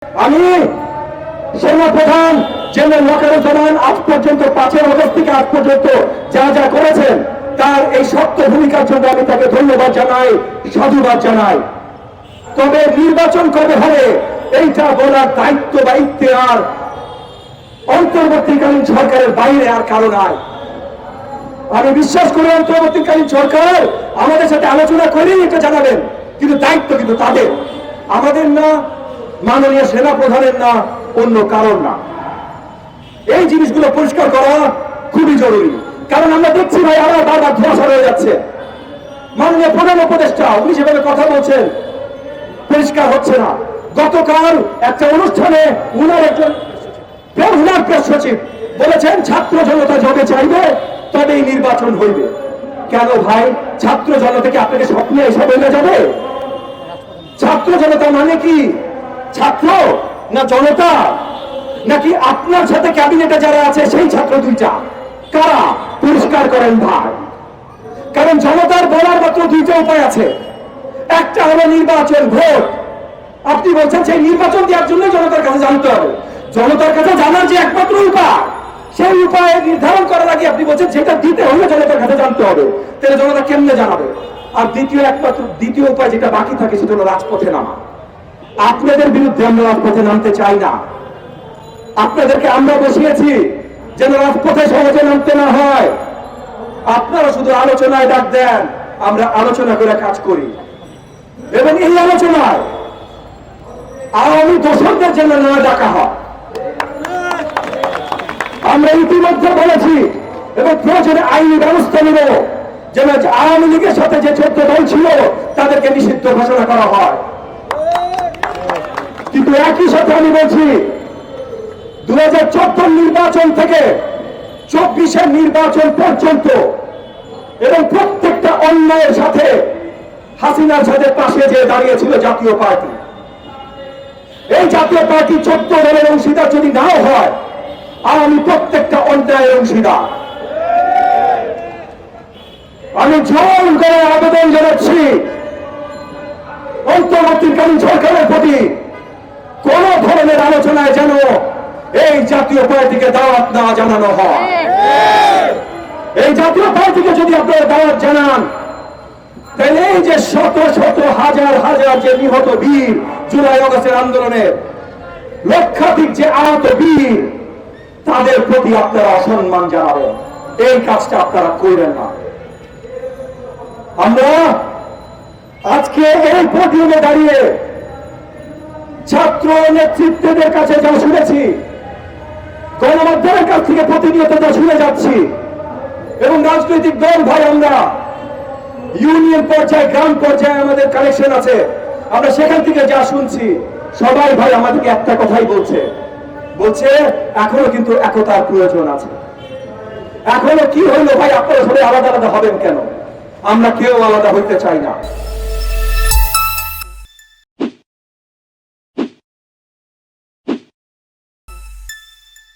আমি সেনাপ্রধান জেনারেল ওয়াকারুজ্জামান আজ পর্যন্ত 5 আগস্ট থেকে আজ পর্যন্ত যা যা করেছেন তার এই শক্ত ভূমিকার জন্য আমি তাকে ধন্যবাদ জানাই, সাধুবাদ জানাই। তবে নির্বাচন কবে হবে এইটা বলার দায়িত্ব বা ইখতিয়ার অন্তর্বর্তীকালীন সরকারের বাইরে আর কারো নাই। আমি বিশ্বাস করি অন্তর্বর্তীকালীন সরকার আমাদের সাথে আলোচনা করে এটা জানাবেন, কিন্তু দায়িত্ব কিন্তু তাদের, আমাদের না, মাননীয় সেনা প্রধানের না, অন্য কারণ না। এই জিনিসগুলো পরিষ্কার করা খুবই জরুরি, কারণ আমরা দেখছি ভাই আবার বারবার ধোঁয়াশা রয়ে যাচ্ছে। মাননীয় প্রধান উপদেষ্টা উনি যেভাবে কথা বলছেন পরিষ্কার হচ্ছে না। গতকাল একটা অনুষ্ঠানে উনার একজন প্রেস সচিব বলেছেন ছাত্র জনতা যবে চাইবে তবেই নির্বাচন হইবে। কেন ভাই, ছাত্র জনতাকে আপনাকে স্বপ্নে এসব হয়ে যাবে? ছাত্র জনতা মানে কি? ছাত্র না জনতা, নাকি আপনার সাথে ক্যাবিনেটে যারা আছে সেই ছাত্র দুইটা? কারা? পরিষ্কার করেন ভাই। কারণ জনতার বলার মাত্র দুইটা উপায় আছে, একটা হলো নির্বাচন, ভোট। আপনি বলছেন সেই নির্বাচন দেওয়ার জন্য জনতার কাছে জানতে হবে। জনতার কাছে জানার যে একমাত্র উপায়, সেই উপায় নির্ধারণ করার আগে আপনি বলছেন সেটা দিতে হলে জনতার কাছে জানতে হবে। তাহলে জনতা কেমনে জানাবে? আর দ্বিতীয় উপায় যেটা বাকি থাকে সেটা হলো রাজপথে নামা। আপনাদের বিরুদ্ধে আমরা রাজপথে নামতে চাই না। আপনাদেরকে আমরা বসিয়েছি যেন রাজপথে সহজে নামতে না হয়। আপনারা শুধু আলোচনায় ডাক দেন, আমরা আলোচনা করে কাজ করি, এবং এই আলোচনায় আওয়ামী দোষরদের যেন না ডাকা হয়। আমরা ইতিমধ্যে বলেছি এবং প্রয়োজনে আইনি ব্যবস্থা নিব যেন আওয়ামী লীগের সাথে যে 14 দল ছিল তাদেরকে নিষিদ্ধ ঘোষণা করা হয়। কিন্তু একই সাথে আমি বলছি 2014 নির্বাচন থেকে 24-এর নির্বাচন পর্যন্ত এবং প্রত্যেকটা অন্যায়ের সাথে হাসিনার সাথে পাশে যে দাঁড়িয়েছিল জাতীয় পার্টি, এই জাতীয় পার্টি 14 দলের অংশীদার যদি নাও হয়, আমি প্রত্যেকটা অন্যায়ের অংশীদার। আমি জোর করে আবেদন জানাচ্ছি অন্তর্বর্তীকালীন সরকারের প্রতি, কোন ধরনের আলোচনায় যেন এই জাতীয় পার্টিকে দাওয়াত না জানানো হয়। এই জাতীয় পার্টিকে যদি আপনারা দাওয়াত জানান, তাহলে এই যে শত শত হাজার হাজার যে নিহত বীর জুলাই আগস্টের আন্দোলনে, লক্ষাধিক যে আহত বীর, তাদের প্রতি আপনারা অসম্মান জানাবেন। এই কাজটা আপনারা করবেন না। আমরা আজকে এই পোডিয়ামে দাঁড়িয়ে ছাত্র নেতৃত্বদের কাছে যা শুনেছি, গণমাধ্যমের কাছ থেকে প্রতিনিয়ত যা শুনে যাচ্ছি, এবং রাজনৈতিক দল ভাই আমরা ইউনিয়ন পর্যায়ে, গ্রাম পর্যায়ে আমাদের কানেকশন আছে, আমরা সেখান থেকে যা শুনছি, সবাই ভাই আমাদেরকে একটা কথাই বলছে এখনো কিন্তু একতার প্রয়োজন আছে। এখনো কি হইলো ভাই, আপনারা সবাই আলাদা আলাদা হবেন কেন? আমরা কেউ আলাদা হইতে চাই না।